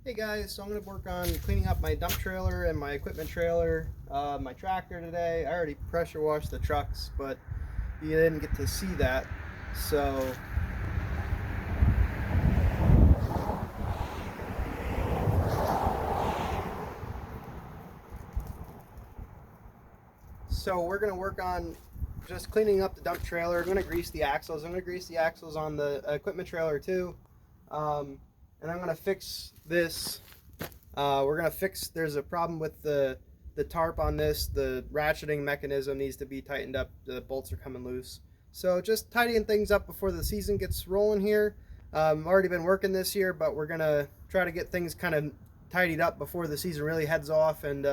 Hey guys, so I'm going to work on cleaning up my dump trailer and my equipment trailer, my tractor today. I already pressure washed the trucks, but you didn't get to see that. So we're going to work on just cleaning up the dump trailer. I'm going to grease the axles. I'm going to grease the axles on the equipment trailer too. And I'm going to fix this. We're going to fix, there's a problem with the tarp on this. The ratcheting mechanism needs to be tightened up. The bolts are coming loose. So just tidying things up before the season gets rolling here. I've already been working this year, but we're going to try to get things kind of tidied up before the season really heads off and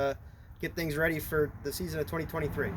get things ready for the season of 2023.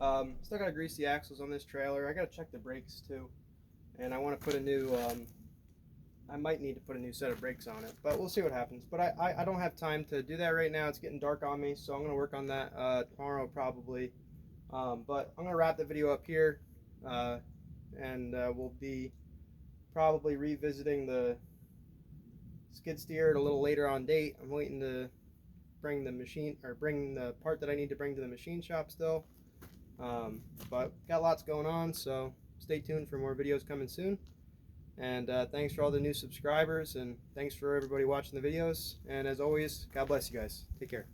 Still gotta grease the axles on this trailer. I gotta check the brakes too, and I want to put a new. I might need to put a new set of brakes on it, but we'll see what happens. But I don't have time to do that right now. It's getting dark on me, so I'm gonna work on that tomorrow probably. But I'm gonna wrap the video up here, and we'll be probably revisiting the skid steer at a little later on date. I'm waiting to bring the machine, or bring the part that I need to bring to the machine shop still. But got lots going on, so stay tuned for more videos coming soon. And thanks for all the new subscribers, and thanks for everybody watching the videos. And as always, God bless you guys. Take care.